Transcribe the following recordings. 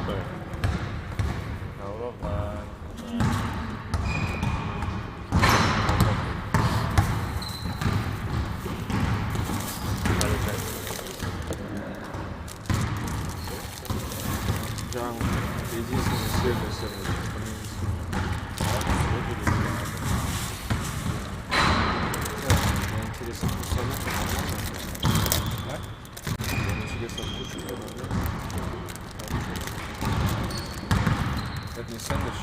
Стой. Голова. Джан, единственный свежий сырник. Интересно, вкусовик нормально? Интересно, вкусовик нормально? Это не сэндвич?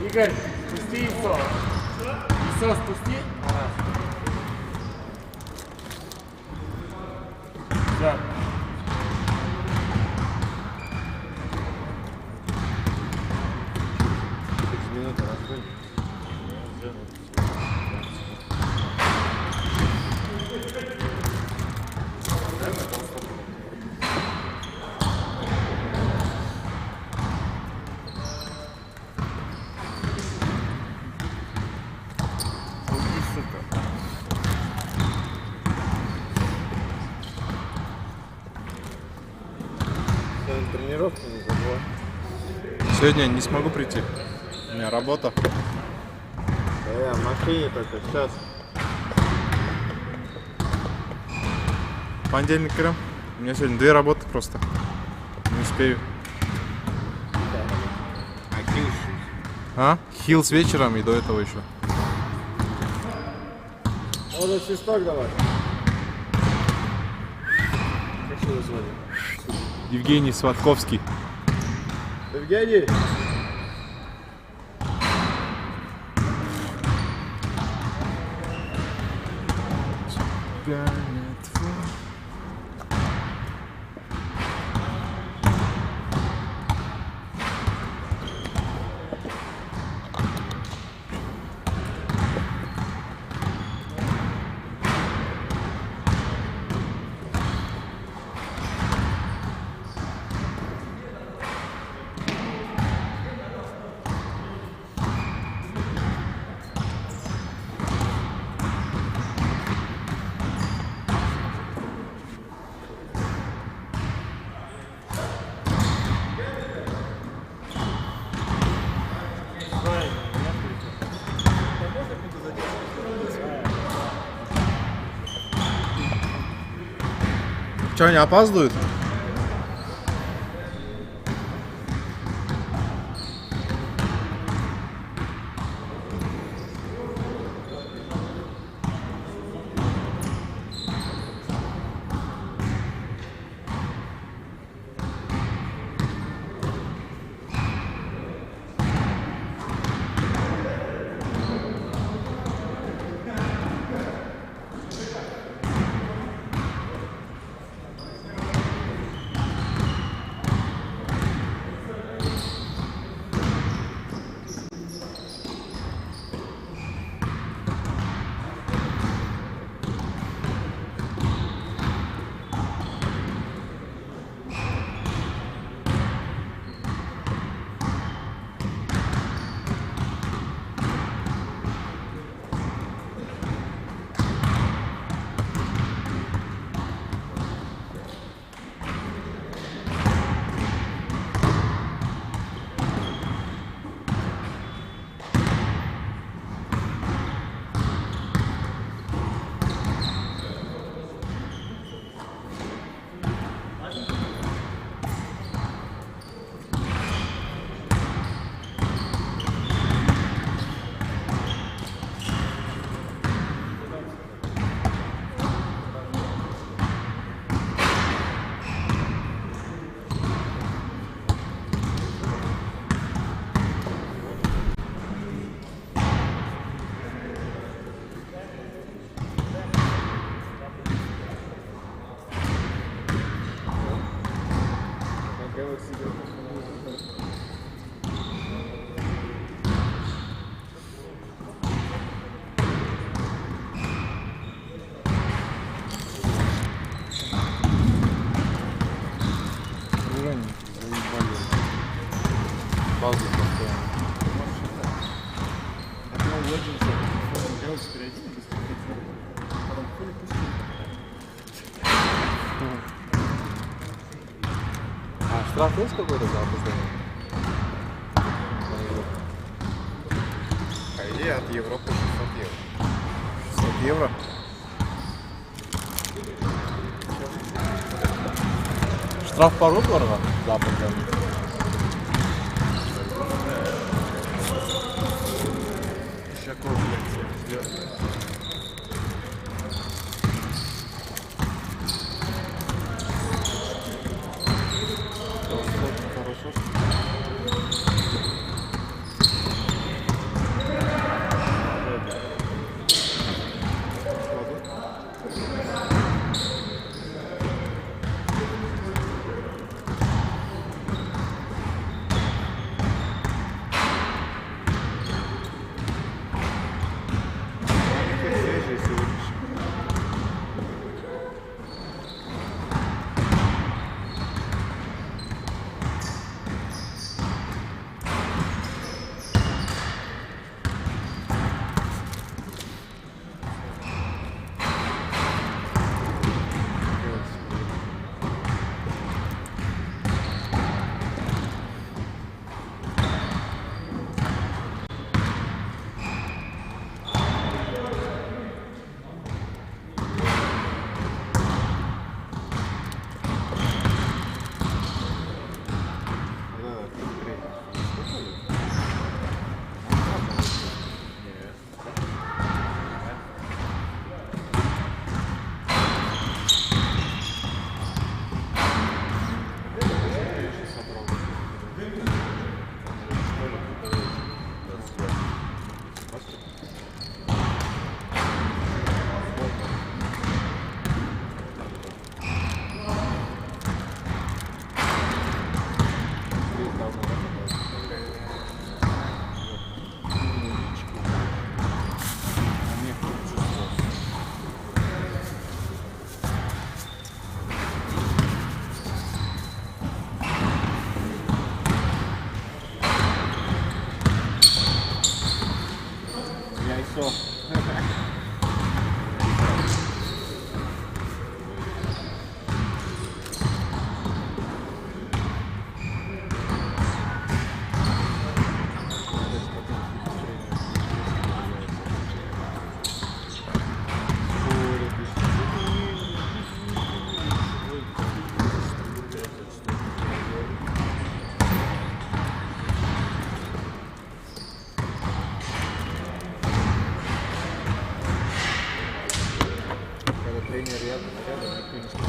Игорь, спусти яйцо. Яйцо спусти. Да. Минута разбавь. Тренировку не забывай. Сегодня не смогу прийти. У меня работа. Да я в машине только сейчас. Понедельник прям. У меня сегодня 2 работы просто. Не успею. А хил? А? Хил с вечером и до этого еще. Можно свисток давай. Как его звали? Евгений Сватковский. Евгений! Че, они опаздывают? А штраф есть какой-то за опоздание? По идее, от Европы 600 евро. 600 евро? Штраф по рублям за опоздание? Какой, блядь, сделать? Хорошо, свежий сегодняшний. Яйцо. Когда тренер рядом, никто не смотрит.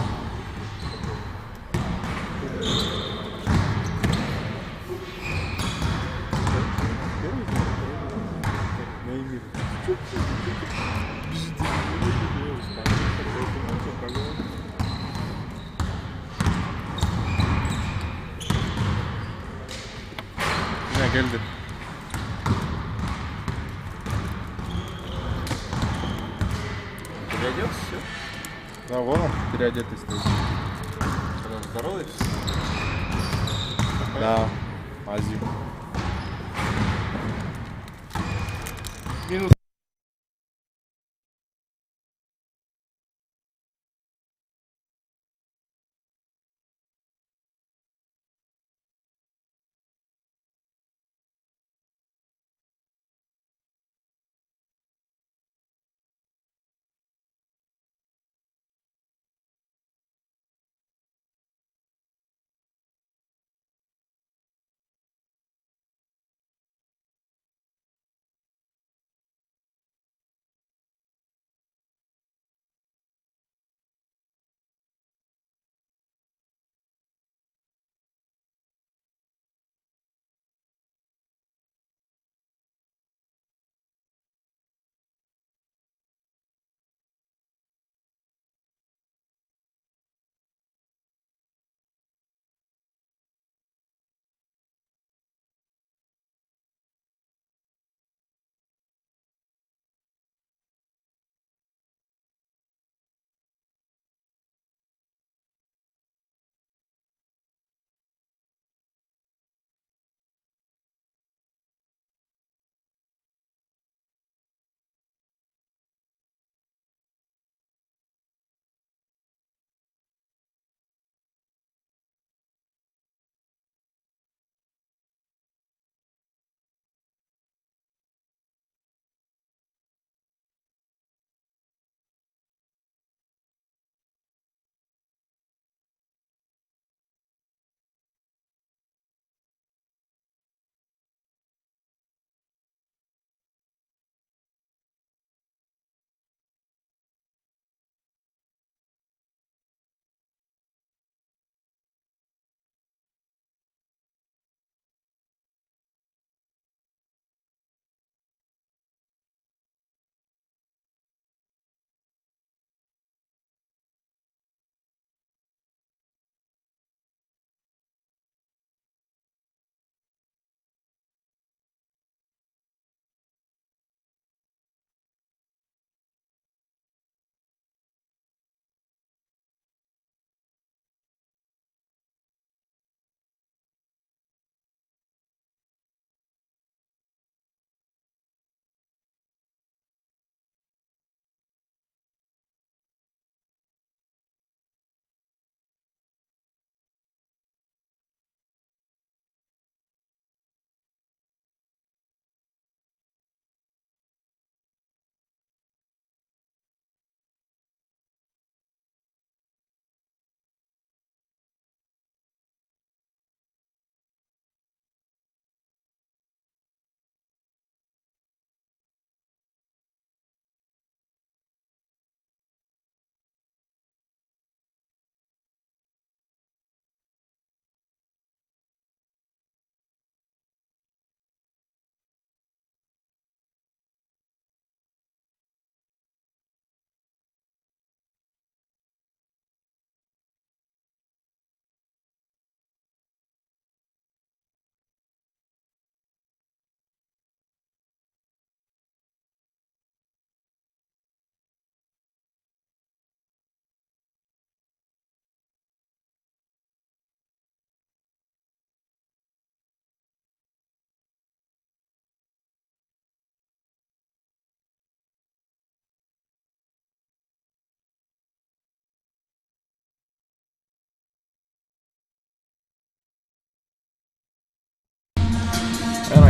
Ne geldi. Переоделся, все? Да, вон он, переодетый стоит. Здоровый? Да, Азим. Минут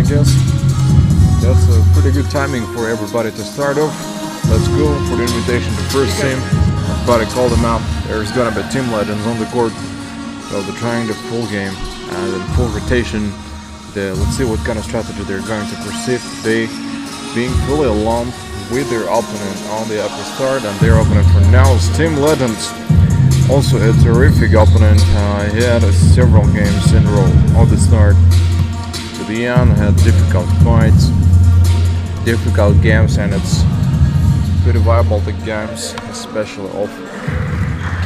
yes, that's a pretty good timing for everybody to start off. Let's go for the invitation to first team. Everybody call them out. There's gonna be team legends on the court. So they're trying the full game and in full rotation. Let's see what kind of strategy they're going to proceed today. Being fully alone with their opponent on the upper start, and their opponent for now is Team Legends. Also a terrific opponent. He had several games in a row on the start to the end. Had difficult fights, difficult games, and it's pretty viable the games, especially of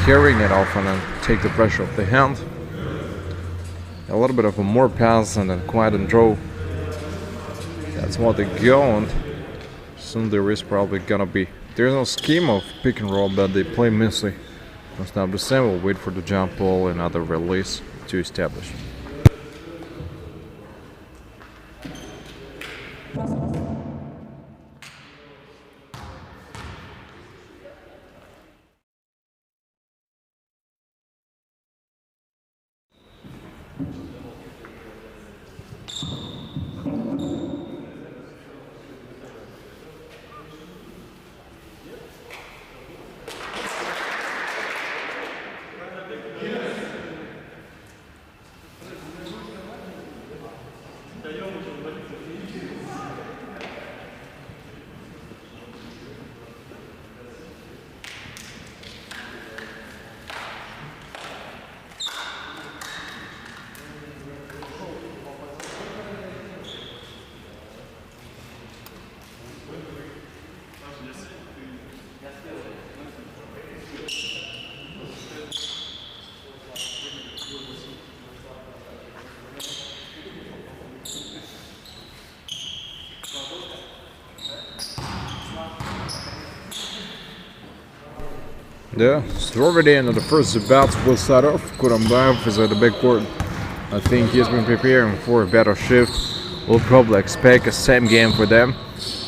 carrying it often and take the pressure off the hand. A little bit of a more pass and then quiet and draw. That's what they go, and soon there is probably gonna be. There's no scheme of pick and roll, but they play mostly. It's not the same. We'll wait for the jump ball and other release to establish. Yeah, so over the end of the first bouts will start off. Kurambayev is at the backcourt. I think he's been preparing for a better shift. We'll probably expect a same game for them.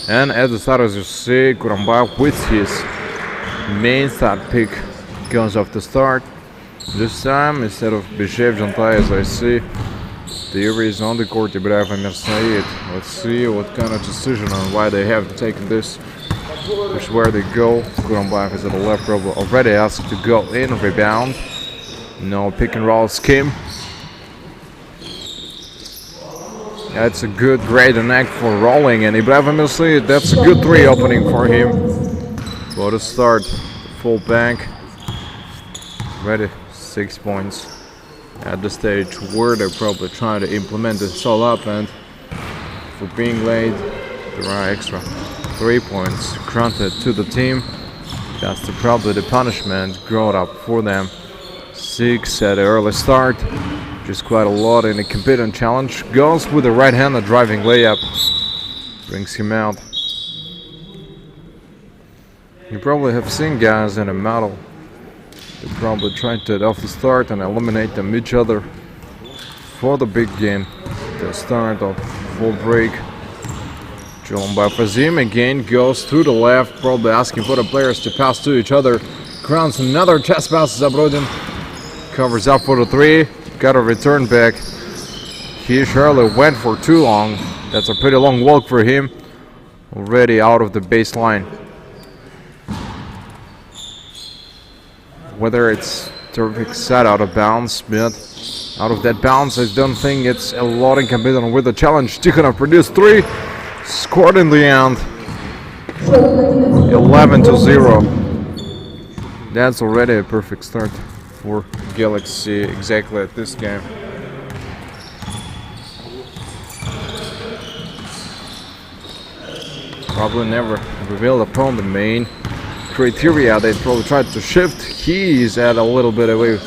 And at the start, as you see, Kurambayev with his main start pick goes off the start. This time, instead of Bishev Jantai, as I see, the is on the court, Ibrahim Mirsaid. Let's see what kind of decision and why they have taken this. Which is where they go. Kurambayev is at the left, probably already asked to go in, rebound. No pick and roll scheme. That's a good, great act for rolling, and Ibrahim Mirsaid, that's a good three opening for him. For the start, full bank. Ready, 6 points. At the stage where they're probably trying to implement this all up, and for being late, there are extra 3 points granted to the team. That's probably the punishment grown up for them. 6 at the early start, just quite a lot in a competent challenge. Goes with the right-handed driving layup, brings him out. You probably have seen guys in a medal. They probably tried to off the start and eliminate them each other for the big game. The start of full break. Jolomba Fazim again goes to the left, probably asking for the players to pass to each other. Grounds another chest pass. Zabrodin covers up for the three. Got a return back. He surely went for too long. That's a pretty long walk for him. Already out of the baseline. Whether it's terrific set out of bounds, but out of that bounds, I don't think it's a lot in comparison with the challenge. Tikhonov produced 3, scored in the end. 11-0. That's already a perfect start for Galaxy exactly at this game. Probably never revealed upon the main criteria. They probably tried to shift. He's at a little bit away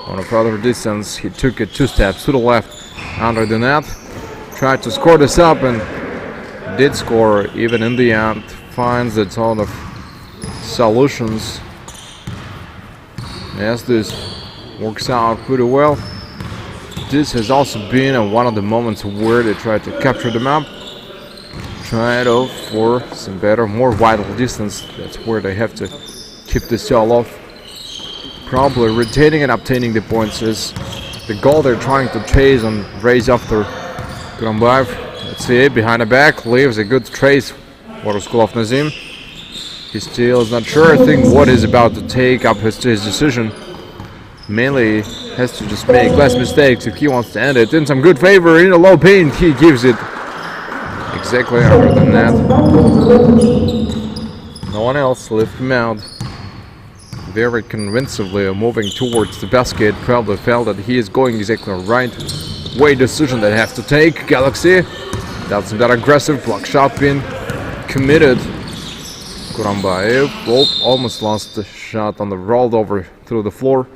on a further distance. He took it 2 steps to the left under the net. Tried to score this up and did score even in the end. Finds a ton of solutions. Yes, this works out pretty well. This has also been one of the moments where they tried to capture the map. Try it off for some better, more vital distance. That's where they have to keep this all off. Probably retaining and obtaining the points is the goal they're trying to chase and raise after Kurambayev. Galaxy behind the back leaves a good trace for the school of Nazim. He still is not sure. I think what he's about to take up his decision. Mainly has to just make less mistakes if he wants to end it in some good favor. In a low paint, he gives it exactly under the net. No one else left him out. Very convincingly moving towards the basket. Probably felt that he is going exactly right way decision that have to take. Galaxy, that's that aggressive block shot being committed. Kurambaev, almost lost the shot on the rolled over through the floor.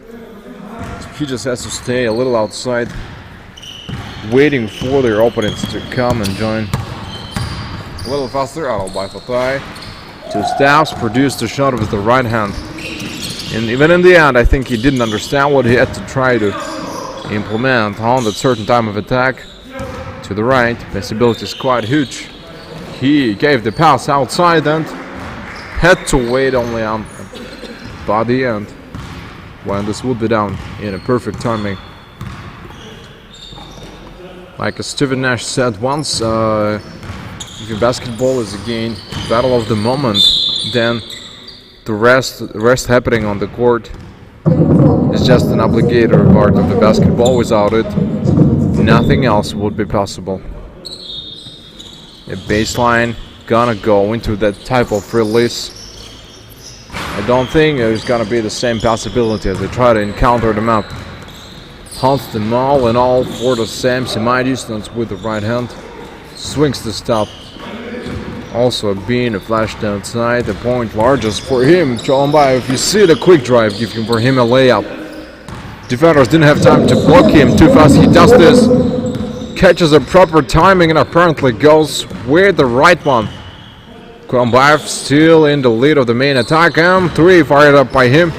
He just has to stay a little outside, waiting for their opponents to come and join. A little faster, out by Fatai. Two steps, produced the shot with the right hand. And even in the end, I think he didn't understand what he had to try to implement on that certain time of attack. To the right, possibility is quite huge. He gave the pass outside and had to wait only on by the end when this would be down in a perfect timing. Like Stephen Nash said once, if your basketball is again battle of the moment, then the rest happening on the court is just an obligatory part of the basketball. Without it, nothing else would be possible. A baseline gonna go into that type of release. I don't think there's gonna be the same possibility as they try to encounter them up. Hunts them all in all for the same semi-distance with the right hand. Swings the stop. Also being a flash downside, the point largest for him. Cholombayev, if you see the quick drive, give him for him a layup. Defenders didn't have time to block him too fast. He does this, catches a proper timing and apparently goes with the right one. Cholombayev still in the lead of the main attack, and 3 fired up by him.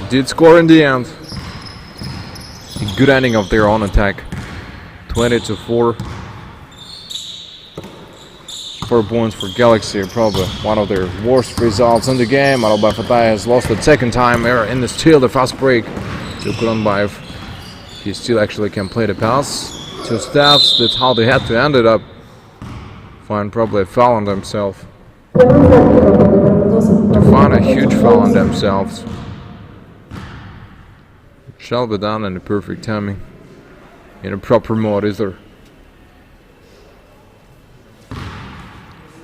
Did score in the end. Good ending of their own attack. 20-4. 4 points for Galaxy, probably one of their worst results in the game. Aroba Fatai has lost the second time in the steal, the fast break to Kuranbayev. He still actually can play the pass. 2 steps, that's how they had to end it up. Find probably a foul on themselves. To find a huge foul on themselves. Shall be done in the perfect timing. In a proper mode either.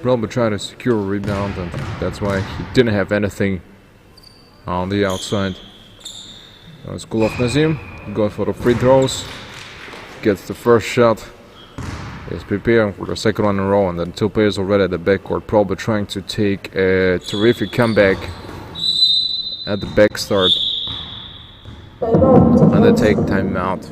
Probably trying to secure a rebound, and that's why he didn't have anything on the outside. School of Nazim goes for the free throws, gets the first shot, is preparing for the second one in a row, and then 2 players already at the backcourt, probably trying to take a terrific comeback at the back start. And they take timeout.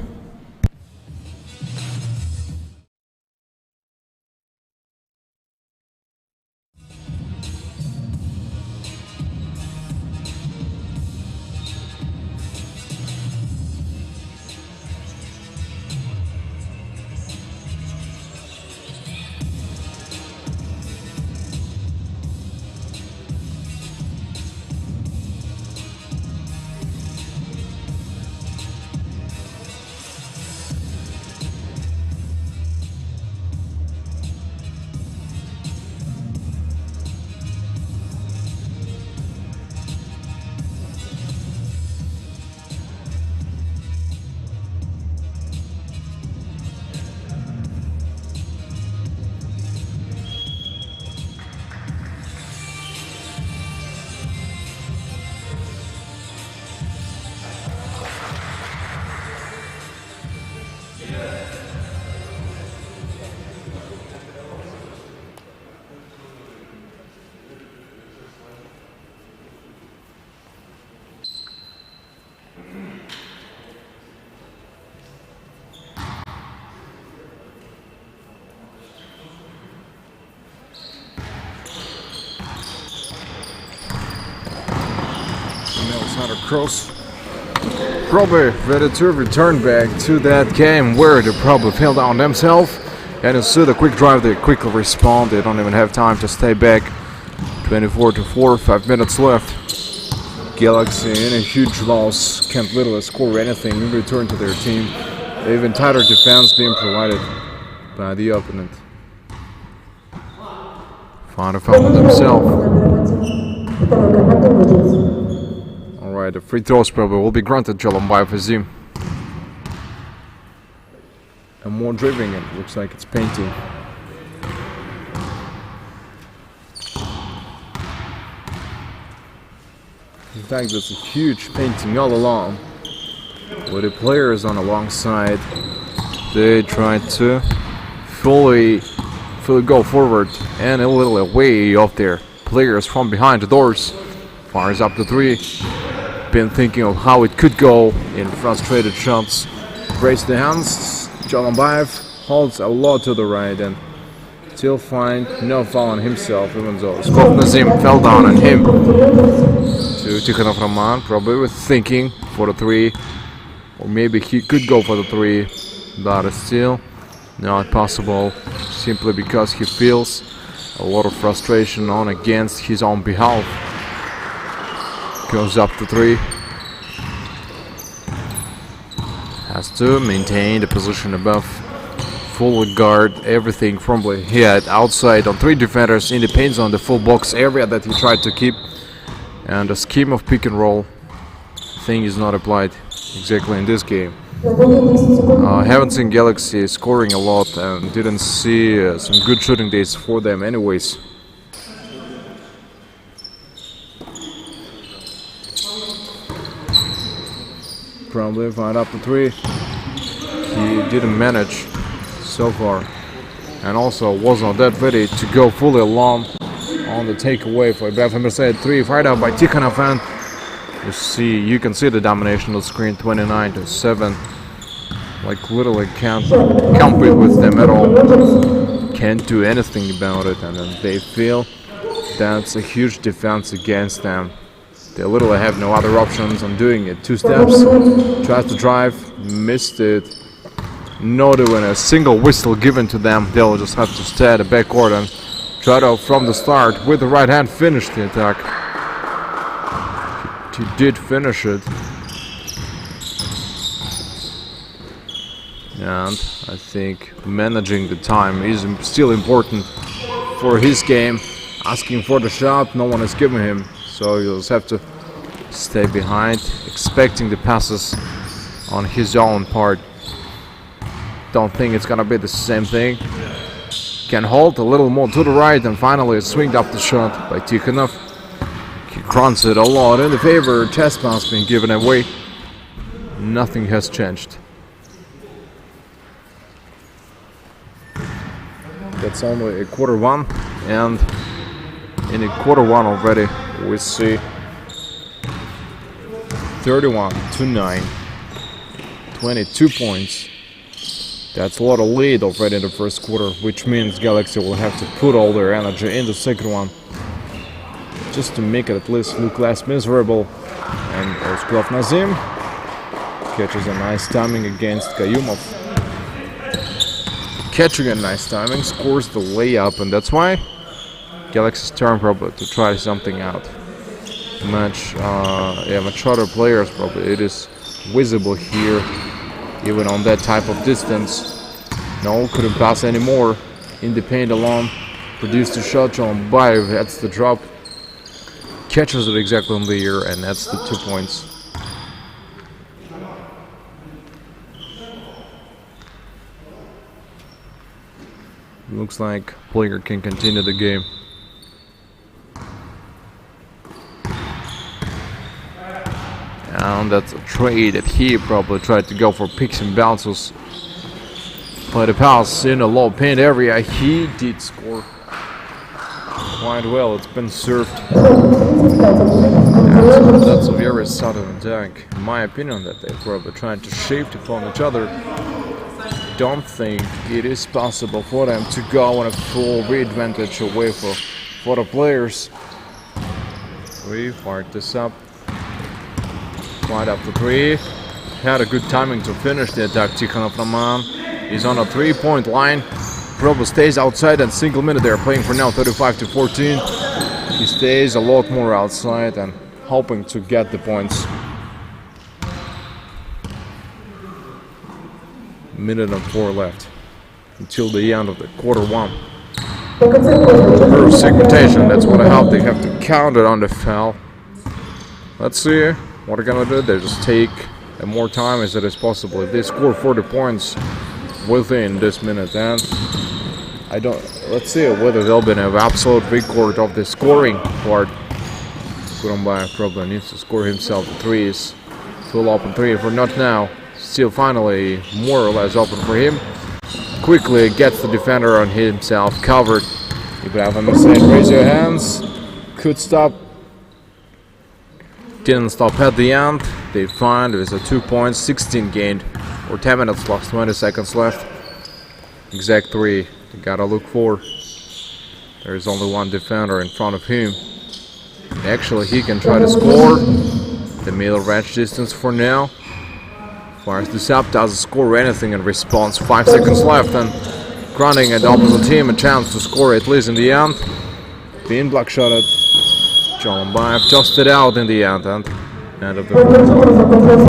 Cross. Probably ready to return back to that game where they probably fell down themselves. And you see the quick drive, they quickly respond. They don't even have time to stay back. 24-4, 5 minutes left. Galaxy in a huge loss, can't literally score anything in return to their team. Even tighter defense being provided by the opponent. Found a foul on himself. Alright, the free throws probably will be granted Jolombayev Azim. And more dribbling, it looks like it's painting. In fact, there's a huge painting all along, with the players on the long side. They try to fully go forward and a little away off their players from behind the doors. Fires up the three. Been thinking of how it could go in frustrated shots. Raise the hands. Jolombayev holds a lot to the right and still find no foul on himself, even though Skov Nazim fell down on him. To Tikhonov Roman, probably was thinking for the three, or maybe he could go for the three, but it's still not possible, simply because he feels a lot of frustration on against his own behalf. Goes up to three. Has to maintain the position above. Full guard everything from the head outside on three defenders in the paint zone, the full box area that he tried to keep. And the scheme of pick and roll thing is not applied exactly in this game. Haven't seen Galaxy scoring a lot and didn't see some good shooting days for them anyways. Probably find up the three. He didn't manage so far, and also was not that ready to go fully along on the takeaway for Ibrahim Mercedes. Three fired out by Tikhonov, and you can see the domination of the screen, 29-7. Like literally can't compete with them at all. Can't do anything about it, and then they feel that's a huge defense against them. They literally have no other options on doing it. Two steps, tries to drive, missed it. Not even a single whistle given to them. They'll just have to stay at the backcourt and try to, from the start, with the right hand, finish the attack. He did finish it. And I think managing the time is still important for his game. Asking for the shot, no one is giving him. So he'll just have to stay behind, expecting the passes on his own part. Don't think it's gonna be the same thing. Can hold a little more to the right, and finally swinged up the shot by Tikhonov. He grunts it a lot in the favor. Chest bounce being given away. Nothing has changed. That's only a quarter one, and in a quarter one already we see 31-9, 22 points. That's a lot of lead already in the first quarter, which means Galaxy will have to put all their energy in the second one just to make it at least look less miserable. And Skov Nazim catches a nice timing against Kayumov. Catching a nice timing, scores the layup, and that's why Galaxy's turn probably to try something out. Much other players probably. It is visible here, even on that type of distance. No, couldn't pass anymore. In the paint alone, produced a shot. Jolombayev that's the drop. Catches it exactly on the ear, and that's the 2 points. Looks like player can continue the game. And that's a trade that he probably tried to go for picks and bounces. But a pass in a low paint area, he did score quite well. It's been served. And that's a very sudden attack, in my opinion, that they're probably trying to shift from each other. Don't think it is possible for them to go on a full re-advantage away for the players. We fired this up. Wide up to three. Had a good timing to finish the attack. Tikhonov Roman is on a 3-point line. Probably stays outside and single minute. They're playing for now 35-14. He stays a lot more outside and hoping to get the points. Minute and 4 left. until the end of the quarter one. Reverse segmentation, that's what I hope. They have to count it on the foul. Let's see what they're gonna do. They just take more time as it is possible. If they score 40 points within this minute, then let's see whether they'll be in an absolute record of the scoring part. Kurumbai probably needs to score himself the threes. Full open three, if not now, still finally more or less open for him. Quickly gets the defender on himself, covered. Ibrahim said, raise your hands. Could stop. Didn't stop at the end. They find there's a 2 points, 16 gained, or 10 minutes lost, 20 seconds left. Exact three. You gotta look for. There's only one defender in front of him. Actually, he can try to score. The middle range distance for now. Fires this up, doesn't score anything in response. 5 seconds left, and granting the opposite team a chance to score at least in the end. Being blockshotted. John Baev tossed it out in the end, and end of the quarter.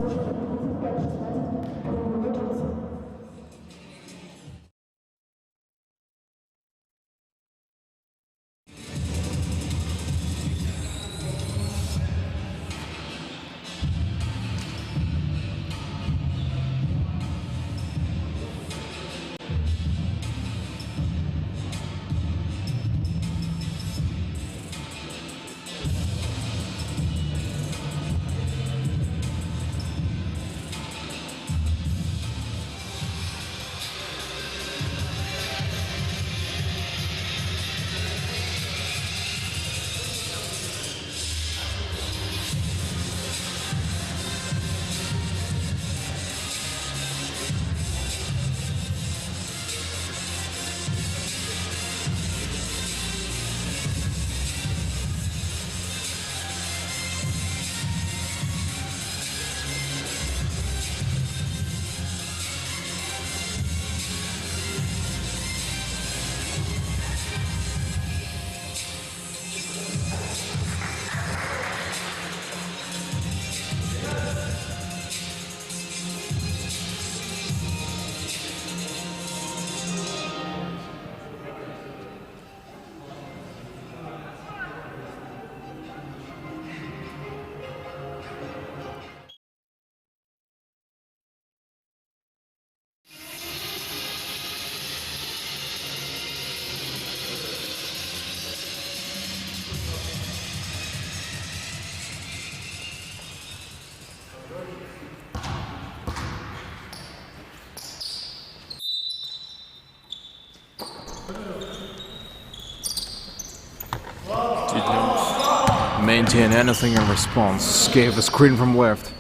Didn't maintain anything in response. Gave a screen from left.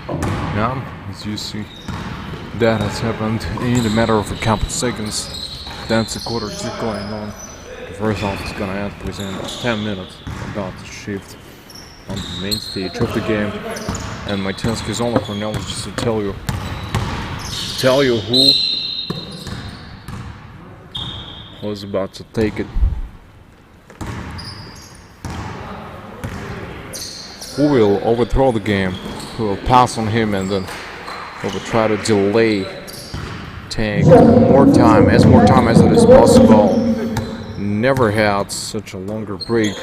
Now, as you see, that has happened in a matter of a couple seconds. That's a quarter two going on. The first half is gonna end within 10 minutes. About to shift on the main stage of the game. And my task is only for now is just to tell you who was about to take it. Who will overthrow the game, who will pass on him, and then who will try to delay, take more time as it is possible. Never had such a longer break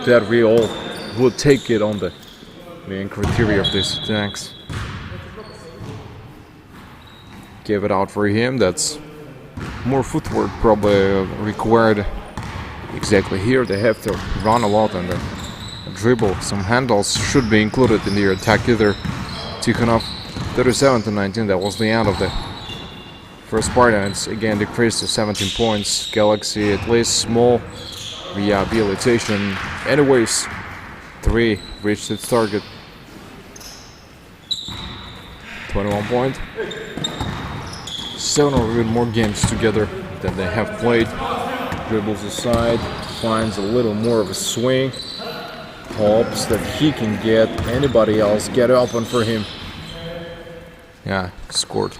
that we all would take it on the main criteria of these attacks. Give it out for him. That's more footwork probably required. Exactly here they have to run a lot, and dribble. Some handles should be included in the attack either. Tikhonov 37-19. That was the end of the first part, and it's again decreased to 17 points. Galaxy at least small rehabilitation. Anyways, 3 reached its target. 21 point. 7 or even more games together than they have played. Dribbles aside, finds a little more of a swing. Hopes that he can get anybody else get open for him. Yeah, scored.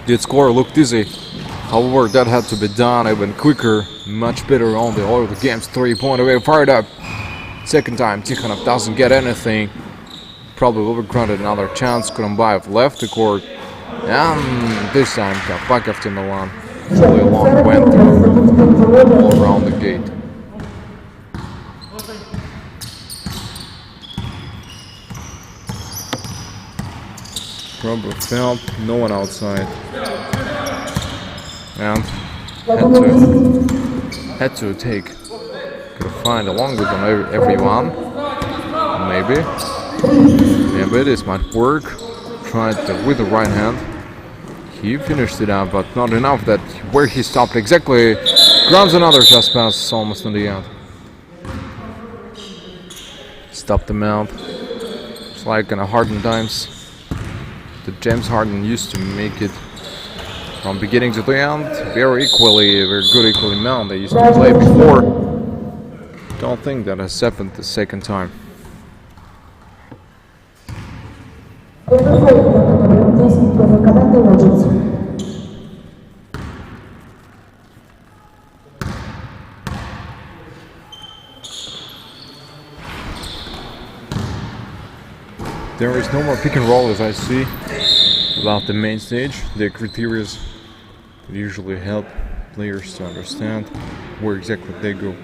Did score, looked easy. However, that had to be done even quicker, much better on the all of the games. 3-point away, fired up. Second time, Tikhonov doesn't get anything. Probably will be granted another chance. Kurumbayev left the court. And this time Kapakov to Milan. Fully along went through all around the gate. Probably felt no one outside. And had to take. Could find along with them everyone. Maybe this might work. Tried with the right hand. He finished it out, but not enough. That where he stopped exactly. Grabs another just pass almost in the end. Stopped the mount. It's like in a Harden times. The James Harden used to make it from beginning to the end very good equally mount. They used to play before. Don't think that has happened the second time. There is no more pick and roll as I see about the main stage. The criteria usually help players to understand where exactly they go.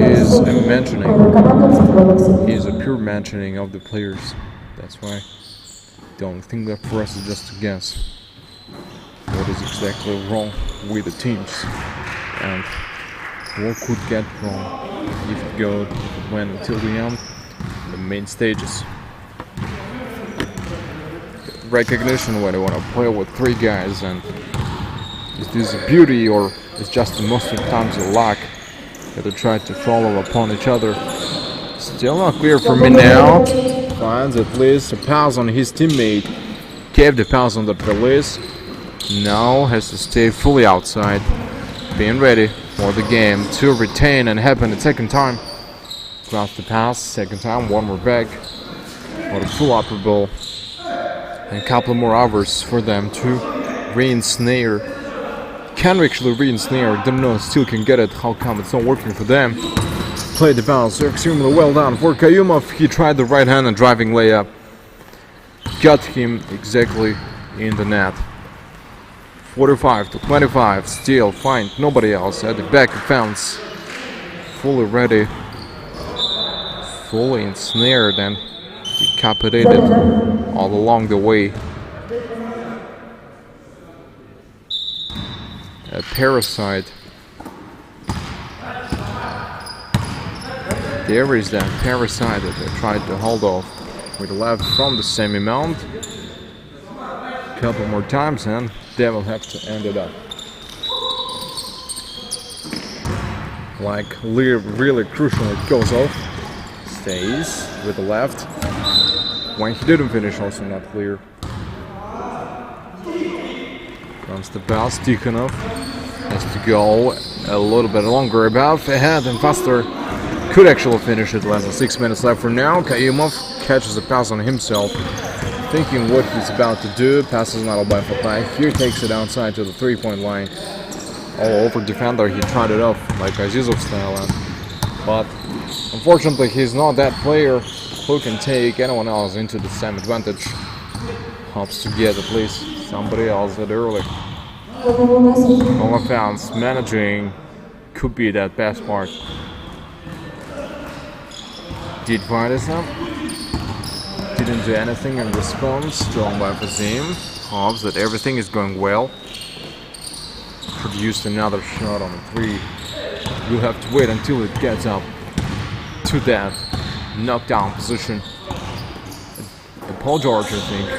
Is a pure mentioning of the players. That's why don't think that for us is just to guess what is exactly wrong with the teams and what could get wrong if it went until the end. The main stages. Recognition when they want to play with three guys, and is this a beauty or is just most of the times a luck that they try to follow upon each other? Still not clear for me now. Finds at least a pass on his teammate. Gave the pass on the release. Now has to stay fully outside. Being ready for the game to retain and happen the second time. Grabs the pass, second time, one more back. What a full upper ball. And a couple more hours for them to re-ensnare. Can we actually re-ensnare? Don't know, still can get it. How come it's not working for them? Played the bounce, extremely well done for Kayumov. He tried the right hand and driving layup. Got him exactly in the net. 45-25, still find nobody else at the back of fence. Fully ready. Fully ensnared and decapitated all along the way. A parasite. There is that parasite that they tried to hold off with the left from the semi-mount. Couple more times and they will have to end it up. Like really crucial, it goes off. Stays with the left. When he didn't finish, also not clear. Comes the pass, Tikhonov has to go a little bit longer above, ahead and faster. Could actually finish it, less than 6 minutes left for now. Kayumov catches a pass on himself, thinking what he's about to do. Passes not all by Fatah. Here takes it outside to the 3-point line. All over defender, he tried it off like Azizov style, but unfortunately he's not that player who can take anyone else into the same advantage. Hopes to get at least somebody else that early. All fans managing could be that best part. Did find us up. Didn't do anything in response. Strong by Fazim. Hopes that everything is going well. Produced another shot on the 3. We'll have to wait until it gets up to that knockdown position. And Paul George, I think,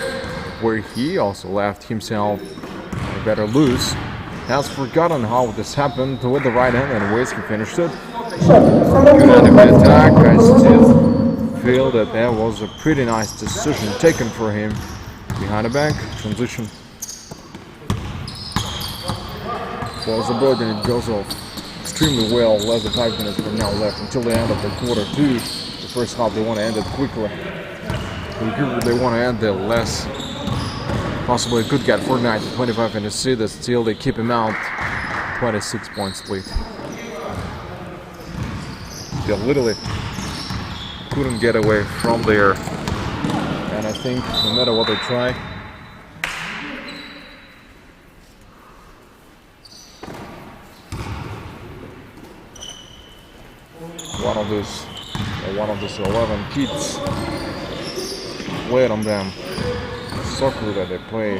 where he also left himself better loose, has forgotten how this happened with the right hand. Anyways, he finished it. Good enemy attack. I still feel that that was a pretty nice decision taken for him. Behind the back, transition. Falls aboard and it goes off extremely well. Less than 5 minutes from now left until the end of the quarter 2. The first half they want to end it quickly. They want to end it less. Possibly could get Fortnite to 25 and see that still they keep him out. 26 points lead. They literally couldn't get away from there. And I think no matter what they try, one of these 11 kids played on them. Soccer that they play,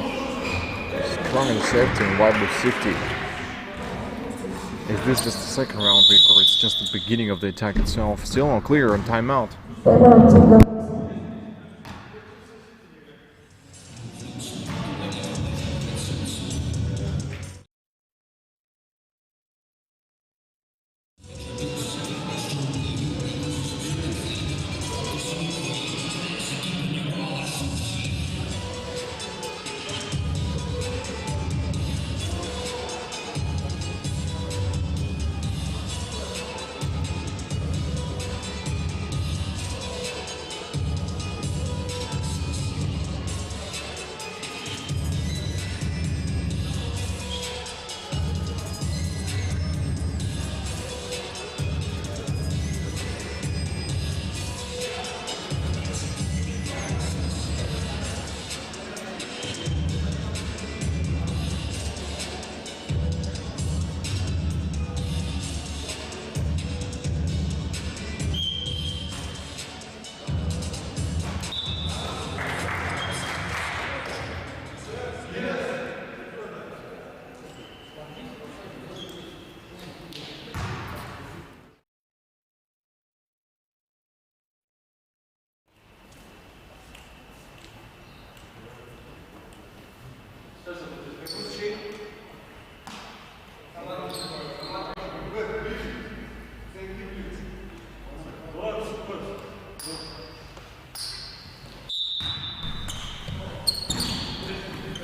strong in safety and wide with safety. Is this just the second round pick or it's just the beginning of the attack itself? Still unclear on timeout.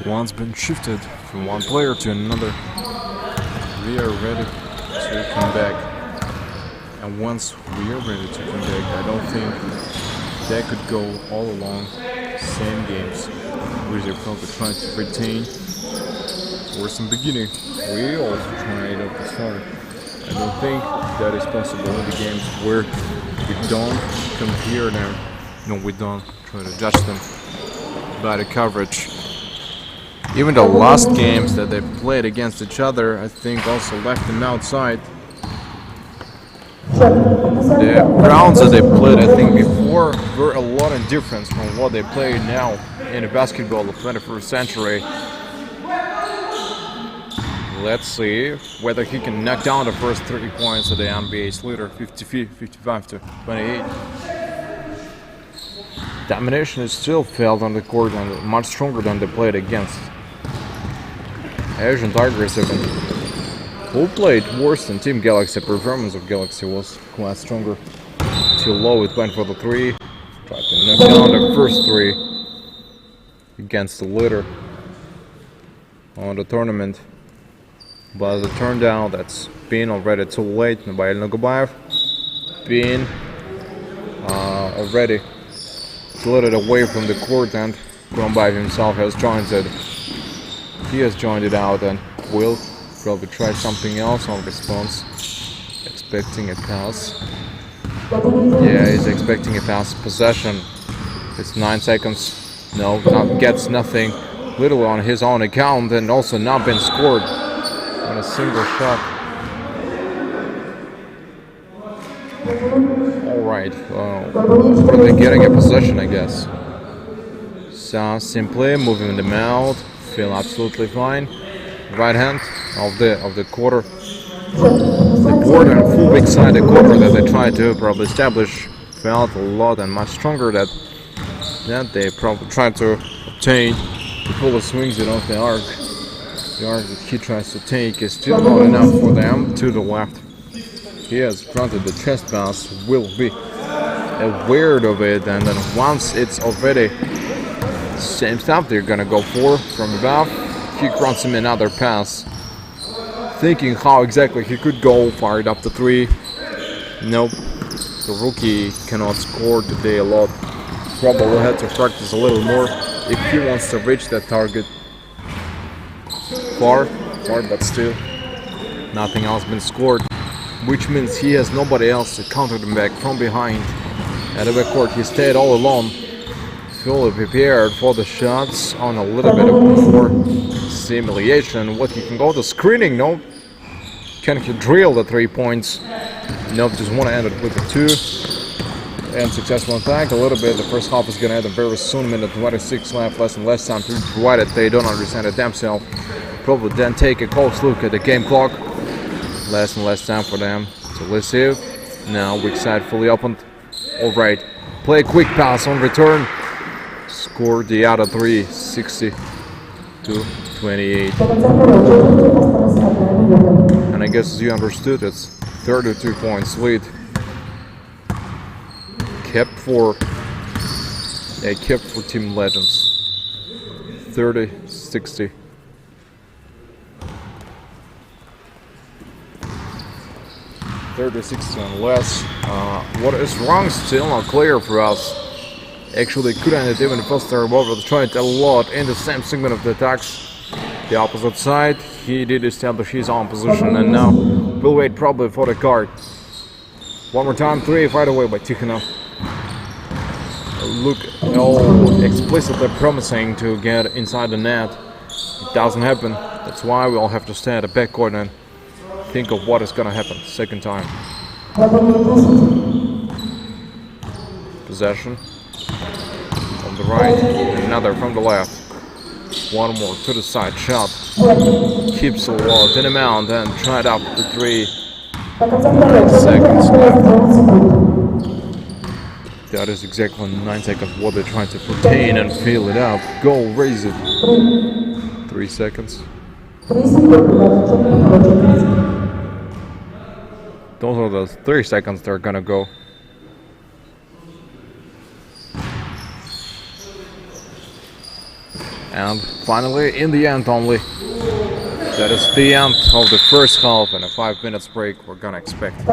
One's been shifted from one player to another. We are ready to come back. And once we are ready to come back, I don't think that could go all along same games, which they're probably trying to retain towards the beginning. We also tried at the start. I don't think that is possible in the games where we don't compare them. No, we don't try to judge them by the coverage. Even the last games that they played against each other, I think also left them outside. The rounds that they played, I think, before were a lot of difference from what they play now in the basketball of the 21st century. Let's see whether he can knock down the first 30 points of the NBA's leader, 55 to 28. Domination is still felt on the court and much stronger than they played against. Asian Tigers have been who played worse than Team Galaxy. Performance of Galaxy was quite stronger. Too low, it went for the three. Tried to knock down the first three against the leader on the tournament. But as it turned out, that's been already too late. Nabail Nagubayev been already slid away from the court, and Kurumbayev himself has joined it. He has joined it out and will probably try something else on response. Expecting a pass. Yeah, he's expecting a pass. Possession. It's 9 seconds. No, gets nothing. Little on his own account and also not been scored on a single shot. Alright, probably getting a possession, I guess. So simply moving them out. Feel absolutely fine. Right hand of the quarter. The quarter and full big side, the quarter that they tried to probably establish felt a lot and much stronger that they probably tried to obtain. The fullest swings it off the arc. The arc that he tries to take is still not enough for them to the left. He has granted the chest pass, will be aware of it, and then once it's already same stuff they're gonna go for from above, he grants him another pass. Thinking how exactly he could go, fired up the three. Nope, the rookie cannot score today a lot. Probably had to practice a little more if he wants to reach that target. Far, but still nothing else been scored, which means he has nobody else to counter them back from behind. At the backcourt he stayed all alone, fully prepared for the shots on a little bit of more simulation. What he can go to screening, no? Can he drill the 3 points? Nope, just want to end it with a 2. And successful attack a little bit. The first half is gonna end very soon. Minute 26 left, less and less time, provided they don't understand it themselves. Probably then take a close look at the game clock. Less and less time for them. So let's see. Now weak side fully opened. Alright. Play a quick pass on return. Score the other 3, 60-28. And I guess as you understood, it's 32 points lead. Kept for Team Legends. 30-60. And less. What is wrong still not clear for us. Actually, could end it even faster. However, tried a lot in the same segment of the attacks. The opposite side, he did establish his own position, and now we'll wait probably for the card. One more time, 3 right away by Tikhonov. Look all explicitly promising to get inside the net. It doesn't happen. That's why we all have to stay at the backcourt and think of what is gonna happen second time. Possession from the right, another from the left. One more to the side shot. Keeps a lot in amount and tried up the 3. 9 seconds left. That is exactly 9 seconds what they're trying to retain and fill it up. Go, raise it. 3 seconds. Those are the 3 seconds they're gonna go. And finally, in the end only, that is the end of the first half, and a 5 minutes break we're gonna expect.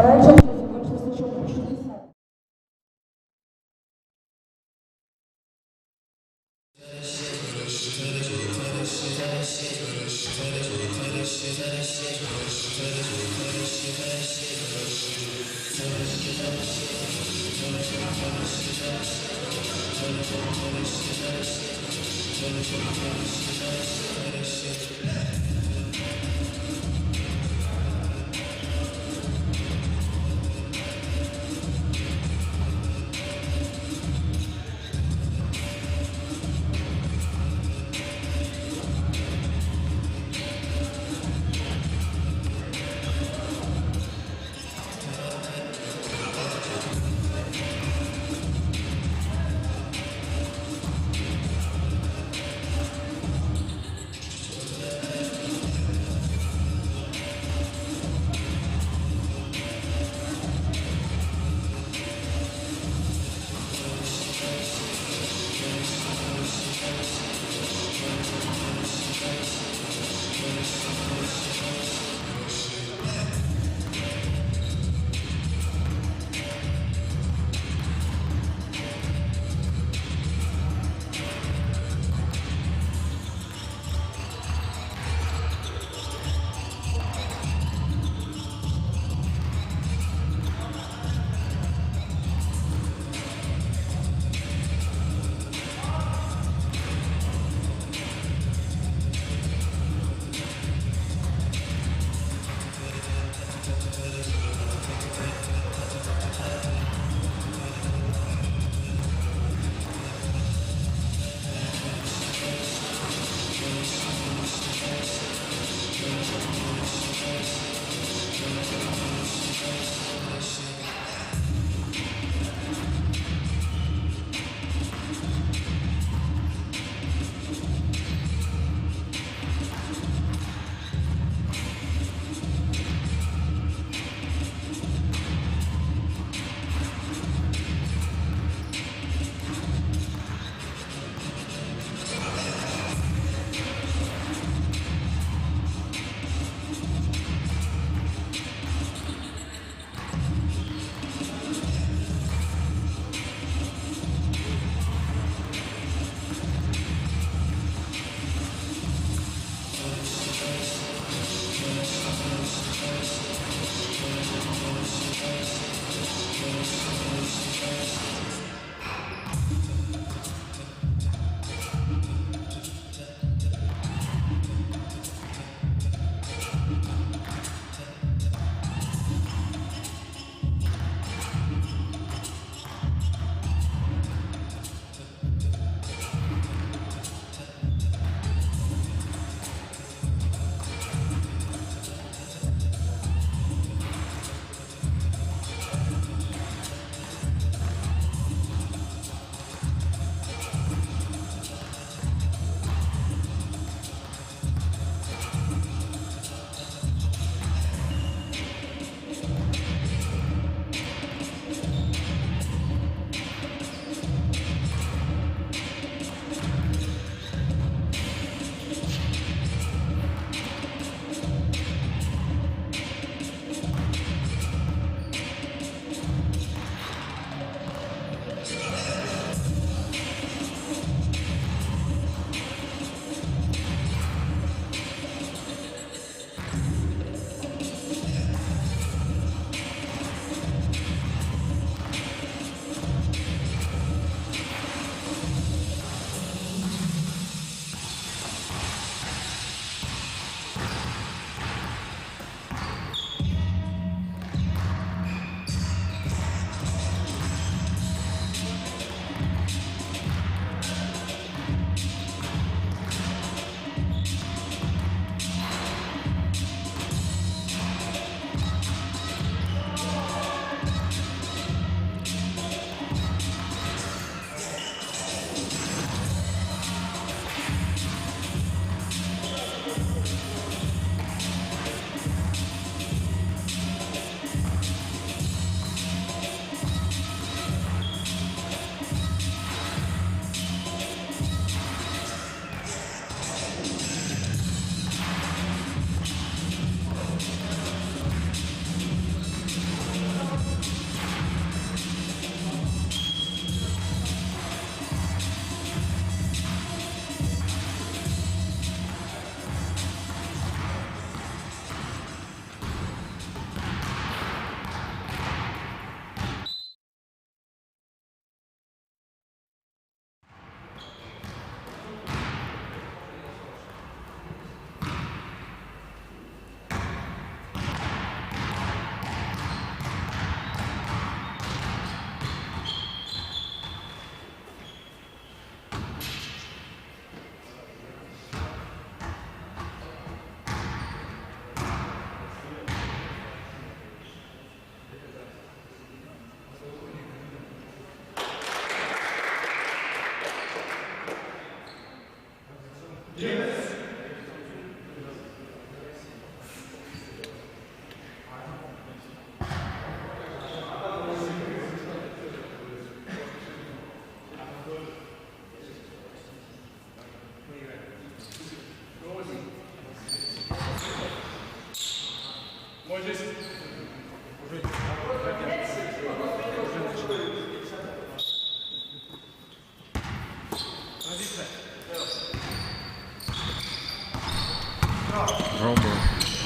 Romer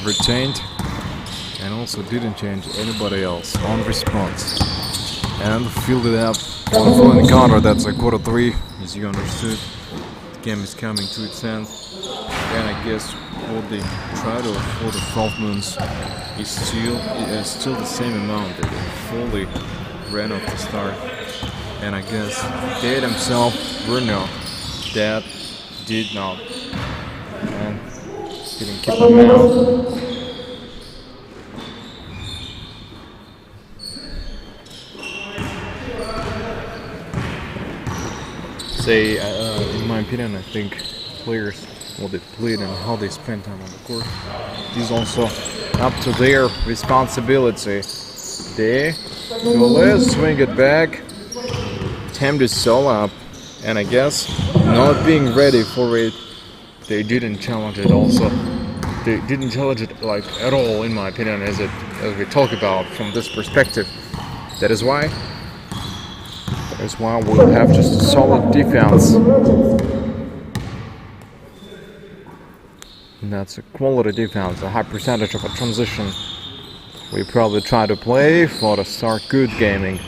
retained and also didn't change anybody else on response. And filled it up on the full encounter. That's a quarter 3, as you understood. The game is coming to its end. And I guess what they try to for the 12 moons is still the same amount that they fully ran off the start. And I guess they themselves were not that did not and didn't keep them out. Say, in my opinion, I think players, what they played and how they spend time on the court is also up to their responsibility. They will swing it back, attempt to sell up, and I guess not being ready for it, they didn't challenge it also. They didn't challenge it like at all, in my opinion, as we talk about from this perspective. That is why we'll have just a solid defense. And that's a quality defense, a high percentage of a transition. We probably try to play for the start good gaming.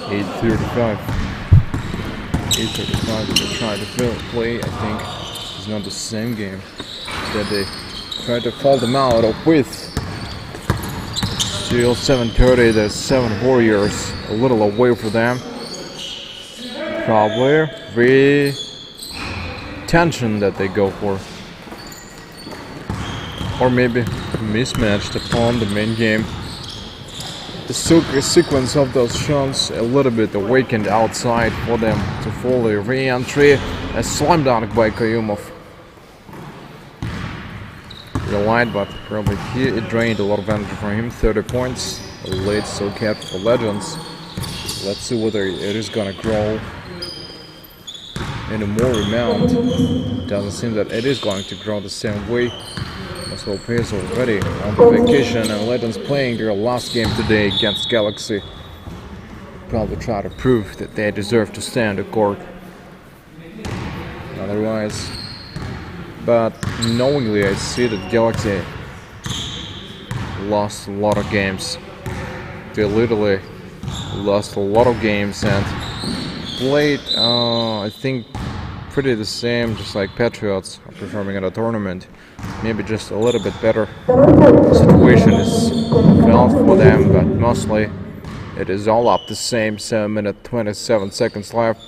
8:35. 8:35 they try to play, I think it's not the same game that they try to fall them out of with. Still 7:30, there's 7 warriors a little away for them. Probably retention that they go for. Or maybe mismatched upon the main game. The sequence of those shots a little bit awakened outside for them to fully re-entry. A slam dunk by Kayumov. Relied, but probably it drained a lot of energy from him. 30 points. A late so kept for Legends. Let's see whether it is gonna grow any more amount. Doesn't seem that it is going to grow the same way. Well, players already on the vacation and Legends playing their last game today against Galaxy. Probably try to prove that they deserve to stay on the court. Otherwise, but knowingly I see that Galaxy lost a lot of games. They literally lost a lot of games and played, I think, pretty the same, just like Patriots are performing at a tournament. Maybe just a little bit better situation is felt for them, but mostly it is all up the same. 7 minutes 27 seconds left.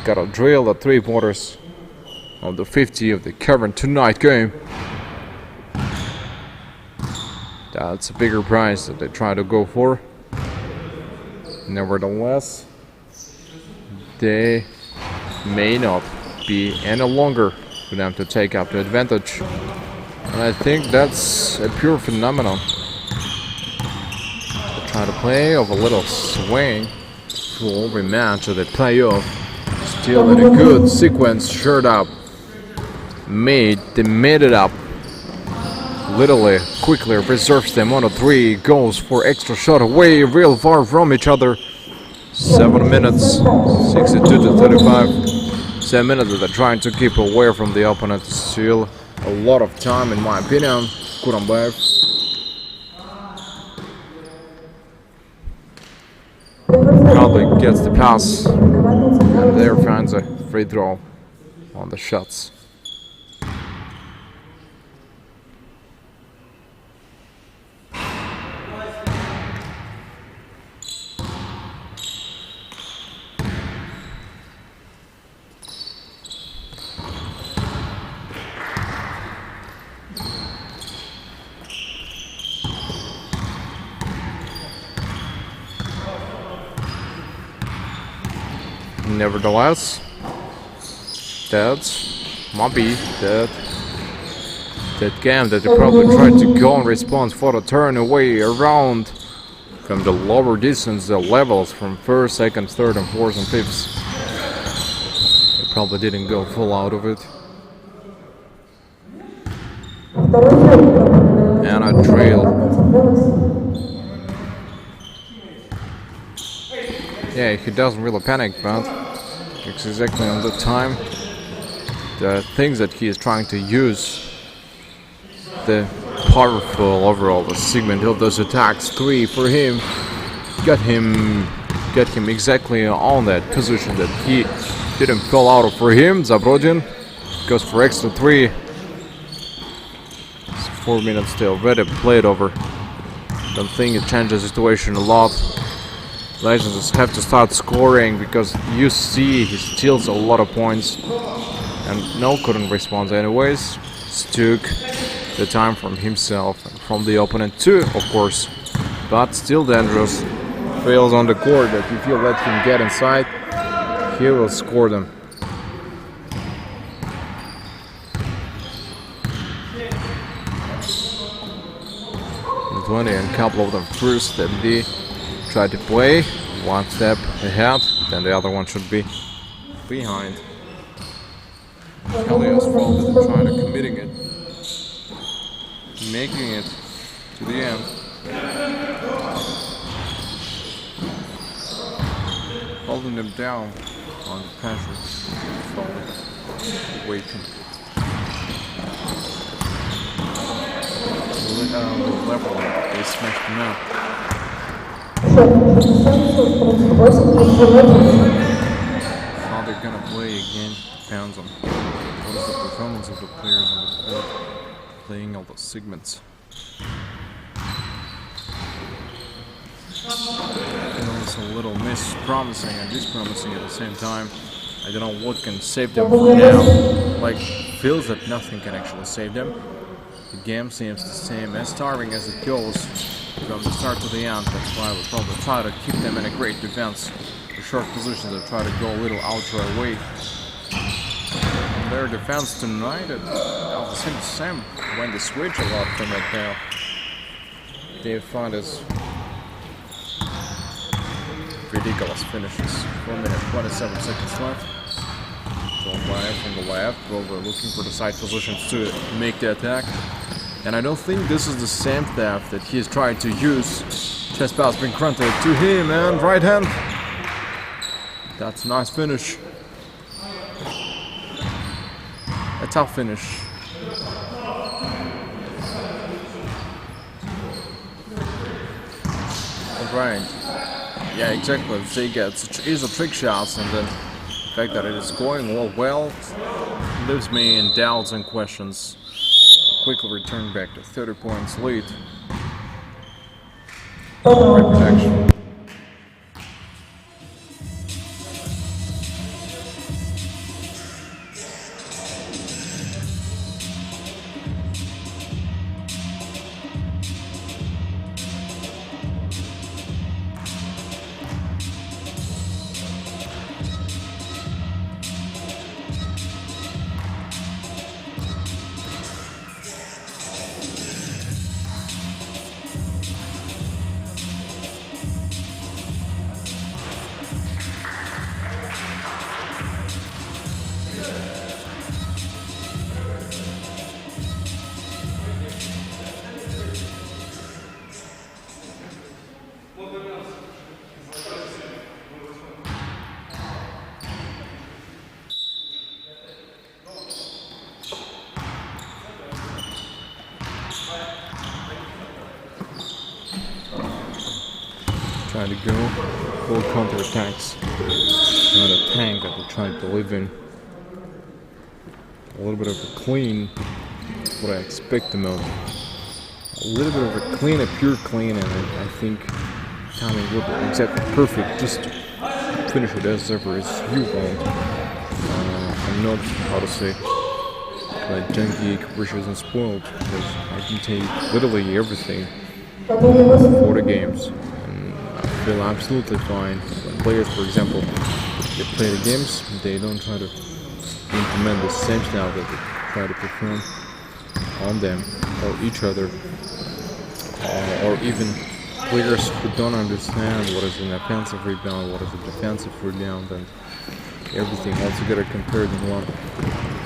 Gotta drill the 3-pointers on the 50 of the current tonight game. That's a bigger prize that they try to go for. Nevertheless, they may not be any longer for them to take up the advantage. And I think that's a pure phenomenon. They try to play of a little swing for every match that they play off. Still in a good sequence, shirt up. They made it up. Literally, quickly reserves them on a 3, goes for extra shot away, real far from each other. 7 minutes, 62 to 35. 7 minutes that they're trying to keep away from the opponent. Still a lot of time, in my opinion. Kurambayev. Probably gets the pass, and there finds a free throw on the shots. Nevertheless, that might be that game that they probably tried to go in response for the turn away around from the lower distance, the levels from 1st, 2nd, 3rd, and 4th and 5th. They probably didn't go full out of it. And I trailed. Yeah, he doesn't really panic, but it's exactly on the time the things that he is trying to use the powerful overall the segment of those attacks. 3 for him. Got him exactly on that position that he didn't fall out of. For him, Zabrodin goes for extra 3. It's 4 minutes still. Already played over. Don't think it changes the situation a lot. Legends just have to start scoring because you see he steals a lot of points. And no, couldn't respond anyways. Took the time from himself and from the opponent too, of course. But still dangerous. Fails on the court that if you let him get inside, he will score them. 20 and a couple of them first. MD tried to play. One step ahead, then the other one should be behind. Elias folded and trying to committing it. Making it to the end. Holding them down on the pressure. Waiting. The level, they smashed him out. How they're gonna play again depends on what is the performance of the players on the court playing all the segments. And also a little mispromising and dispromising at the same time. I don't know what can save them for now. Like, feels that nothing can actually save them. The game seems the same as starving as it goes from the start to the end. That's why we'll probably try to keep them in a great defense. The short positions that try to go a little outro away. And their defense tonight at the same when they switch a lot from it now. They find us ridiculous finishes. 1 minute 27 seconds left. From the left, well, we're looking for the side positions to make the attack. And I don't think this is the same theft that he's trying to use. Chest pass being granted to him and right hand. That's a nice finish. A tough finish. Alright. Yeah, exactly. They get such easy trick shots and then the fact that it is going well leaves me in doubts and questions. Quickly return back to 30 points lead. Right protection. Trying to go full counter-attacks. Not a tank that we're trying to live in. A little bit of a clean, what I expect them of. A little bit of a clean, a pure clean, and I think timing will be exactly perfect just to finish it as ever as you want. I'm not, how to say, like junky, capricious, and spoiled, because I can take literally everything for the games. I feel absolutely fine. When players, for example, they play the games, they don't try to implement the same style that they try to perform on them or each other, or even players who don't understand what is an offensive rebound, what is a defensive rebound, and everything altogether compared in one.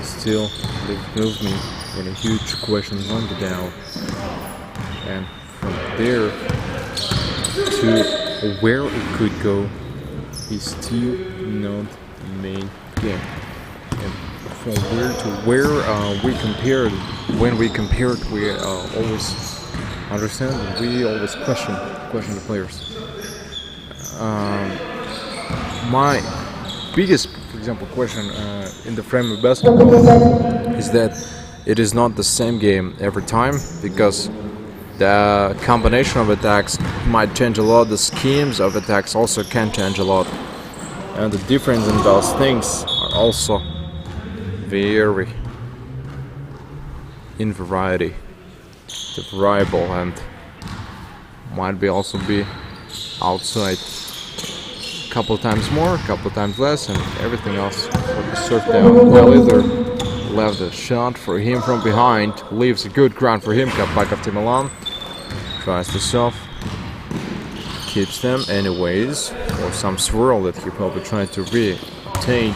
Still, they move me in a huge question on the down, and from there to where it could go is still not the main game. And from where to where we compared. When we compared, we always understand that we always question the players. My biggest, for example, question in the frame of basketball is that it is not the same game every time, because the combination of attacks might change a lot. The schemes of attacks also can change a lot, and the difference in those things are also very in variety, the variable, and might be also be outside a couple times more, a couple times less, and everything else will be served down. While either left a shot for him from behind, leaves a good ground for him. Cut back of Milan, tries to solve, keeps them anyways, or some swirl that he probably tried to retain.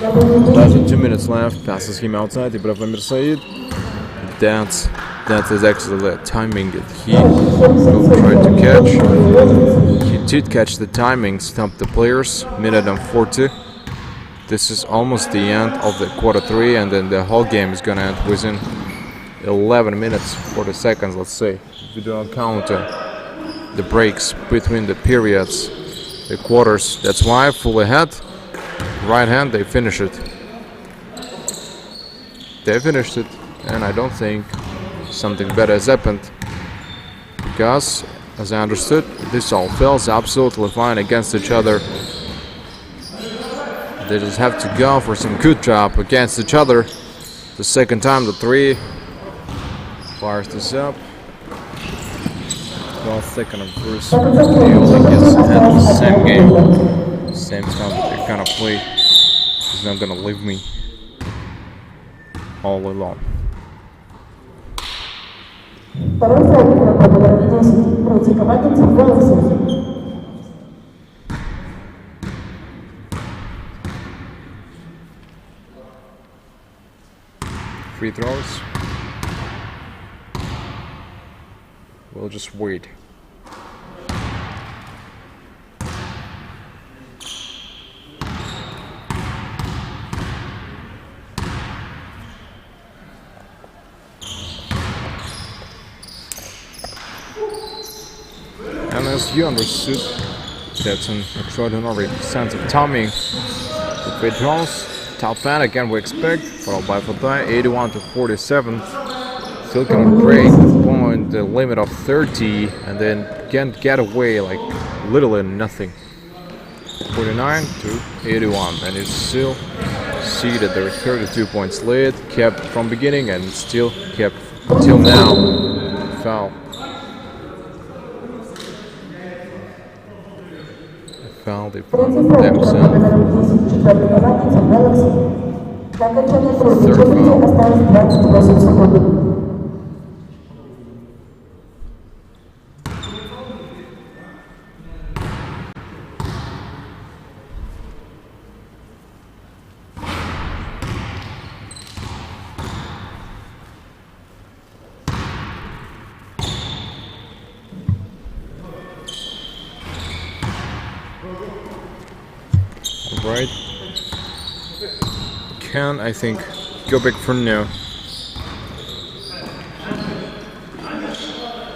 Less than 2 minutes left, passes him outside. Ibrahim Said. That is actually the timing that he will try to catch. He did catch the timing, stopped the players. Minute and 40. This is almost the end of the quarter 3, and then the whole game is gonna end within 11 minutes 40 seconds, let's say, if we do not count the breaks between the periods, the quarters. That's why full ahead, right hand, they finish it. They finished it, and I don't think something better has happened, because, as I understood, this all feels absolutely fine against each other. They just have to go for some good job against each other. The second time, the 3 fires this up. 12th second of Bruce. He only gets ahead the same game. Same kind of play. He's not gonna leave me all alone. Free throws. We'll just wait. And as you understood, that's an extraordinary sense of timing. The free throws. Top fan again, we expect, followed by Fatah, 81 to 47. Still can break point the limit of 30, and then can't get away like literally nothing. 49 to 81, and it's still see that there are 32 points lead, kept from beginning and still kept till now. Foul. Foul from themselves. Third foul. Right. Can, I think, go back for now.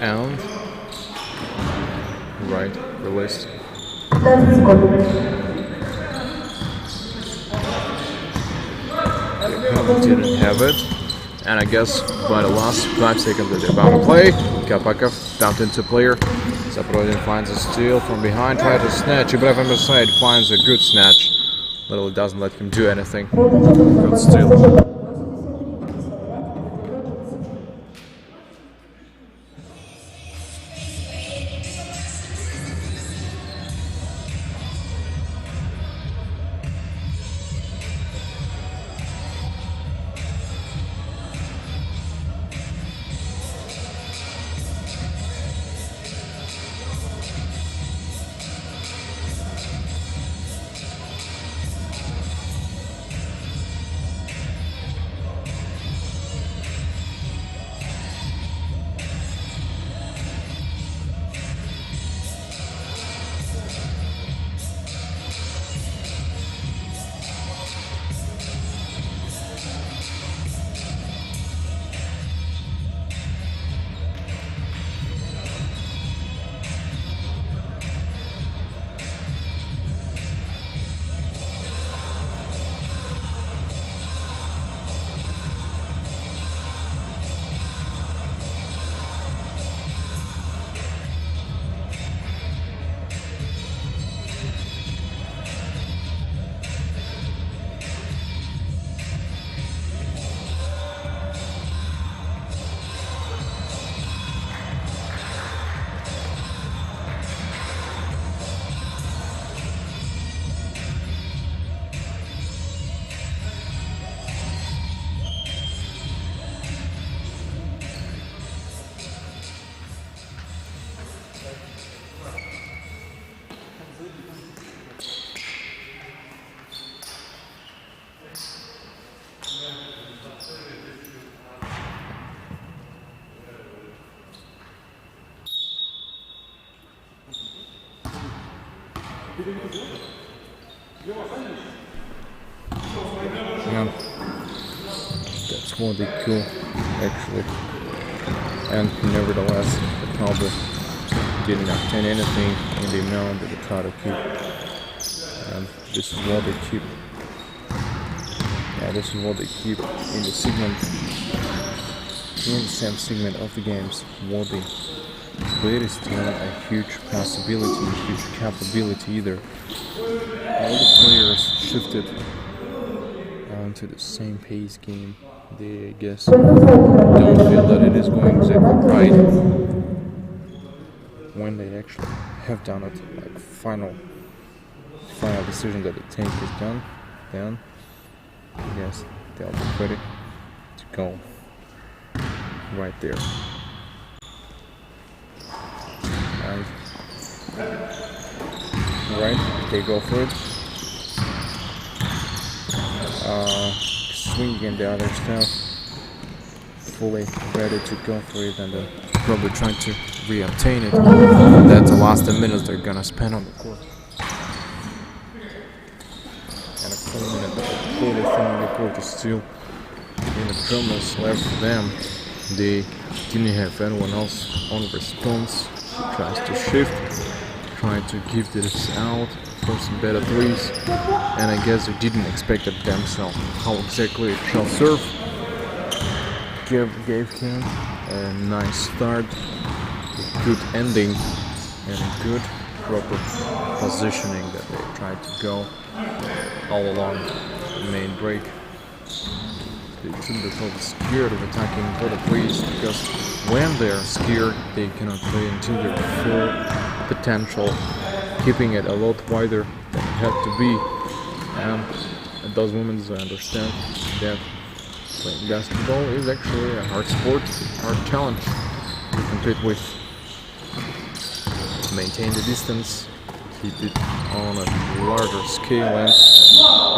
And right, released. They didn't have it. And I guess by the last 5 seconds that they're about to play, Kapakov dumped into player. Zaporozhye finds a steal from behind, tries to snatch. Ibrahim Said finds a good snatch. Literally doesn't let him do anything. Good steal. Yeah, that's what they cool actually. And nevertheless, the probably didn't obtain anything in the amount that they try to keep. And this is what they keep. Yeah, this is what they keep in the segment, in the same segment of the games. What they, but it is still a huge possibility, a huge capability either. All the players shifted onto the same pace game. They, I guess, don't feel that it is going exactly right when they actually have done it. Like final decision that the tank is done, then I guess they'll be ready to go right there. And right, they go for it. Swinging the other stuff, fully ready to go for it, and probably trying to re-obtain it. That's the last 10 minutes they're gonna spend on the court. And a full minute, fully on the court is still in the promise left for them. They didn't have anyone else on response. Tries to shift, trying to give this out for some better threes, and I guess they didn't expect it themselves how exactly it shall serve. Gave him a nice start, a good ending, and a good proper positioning that they tried to go all along the main break. They shouldn't be totally scared of attacking for the threes, because when they're scared they cannot play into their full potential, keeping it a lot wider than it had to be. And at those moments I understand that playing basketball is actually a hard sport, hard challenge to compete with. Maintain the distance, keep it on a larger scale, and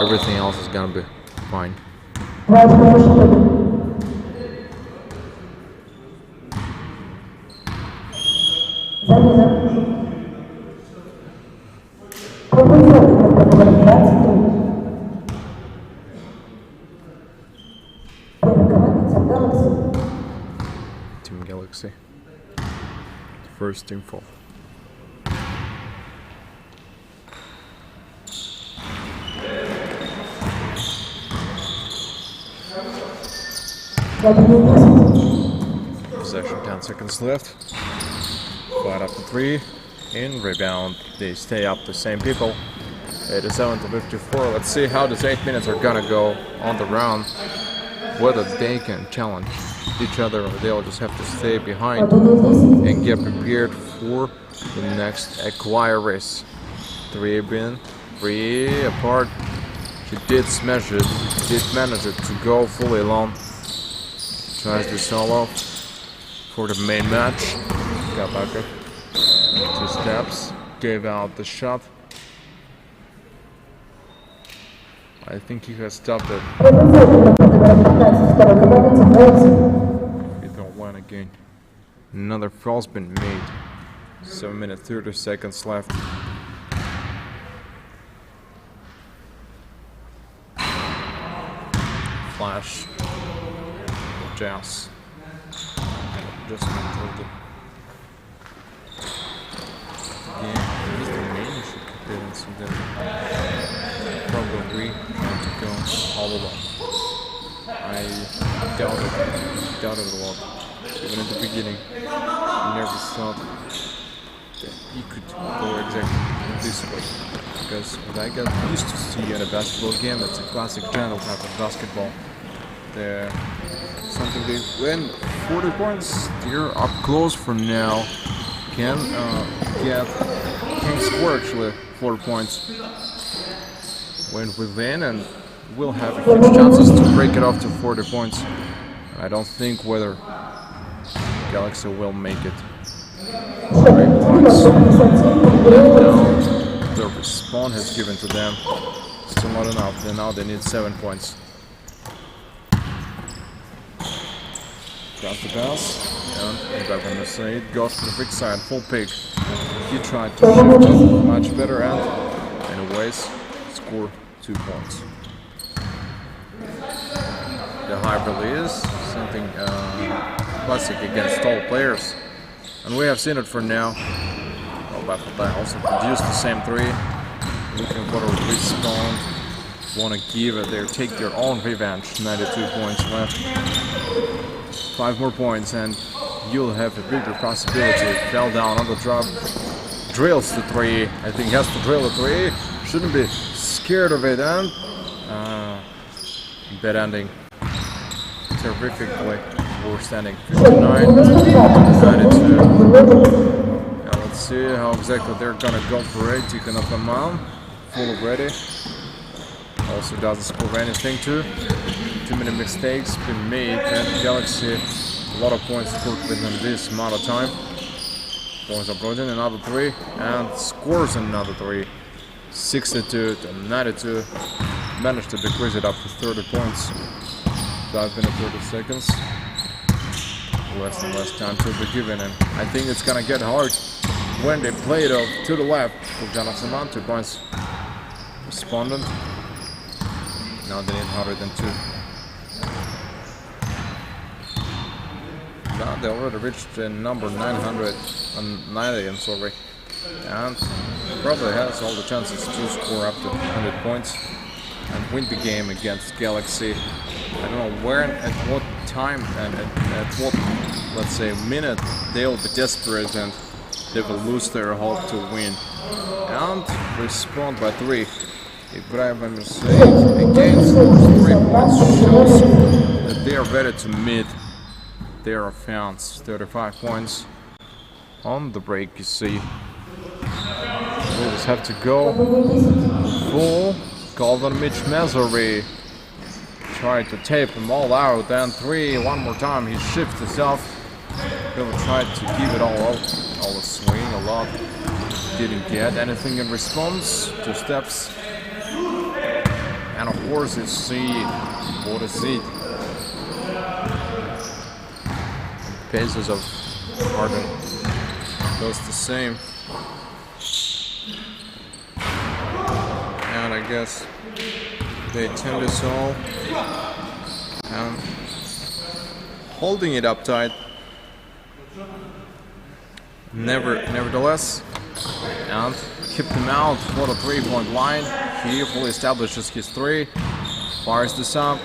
everything else is gonna be fine. Team Galaxy. First team fall. Possession, 10 seconds left. 5 up to 3. In rebound, they stay up the same people. 87 to 54. Let's see how these 8 minutes are gonna go on the round. Whether they can challenge each other or they'll just have to stay behind and get prepared for the next acquire race. 3 in, 3 apart. She did smash it, did manage it to go fully alone. Tries the solo for the main match. Got back up 2 steps, gave out the shot. I think he has stopped it. We don't win again. Another foul's been made. 7 minutes 30 seconds left. Flash. Jazz. Just controlled it. Yeah, he's the main issue compared to them. Probably trying to go all alone. I doubted a lot. Even at the beginning, I never thought that he could go exactly this way. Because what I got used to see at a basketball game, that's a classic general type of basketball. Something they win 40 points. They're up close for now. Can score actually 4 points. Went within and will have huge chances to break it off to 40 points. I don't think whether Galaxy will make it. 3 points. Let down. The respawn has given to them. Still not enough. Then now they need 7 points. Got the pass, and back on the side, goes to the big side, full pick. He tried to shift it much better, and place, score 2 points. The high release, something classic against tall players, and we have seen it for now. Oh, but they also produced the same 3, looking for a respawn. Want to give it, they take their own revenge. 92 points left. 5 more points, and you'll have a bigger possibility. Fell down on the drop. Drills the 3. I think he has to drill the 3. Shouldn't be scared of it, and bad ending. Terrifically. We're standing 59, 92. Now let's see how exactly they're gonna go for it. Taking up the mile. Full ready. Also doesn't score anything too. Too many mistakes been made, and Galaxy a lot of points scored within this amount of time. Points are brought in, another 3, and scores another 3. 62 to 92. Managed to decrease it up to 30 points. 5 minutes 30 seconds. Less and less time to be given, and I think it's gonna get hard when they play it off to the left for Jonathan. 2 points. Respondent. Now they need harder than 2. Now they already reached number 990, I'm sorry. And probably has all the chances to score up to 100 points and win the game against Galaxy. I don't know where, at what time, and at what, let's say, minute they'll be desperate and they will lose their hope to win. And respond by 3. Ibrahim again scores 3 points, shows that they are ready to meet their offense. 35 points on the break, you see. They just have to go full. Golden Mitch Mesery tried to tape them all out, and 3, one more time he shifts himself. He'll try to give it all a swing, a lot. Didn't get anything in response. 2 steps. And of course it's seed. What a seed. Paces of Harden goes the same. And I guess they tend this all. And holding it up tight. Nevertheless. And keep him out for the 3-point line. He fully establishes his 3. Fires this up.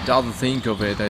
Doesn't think of it.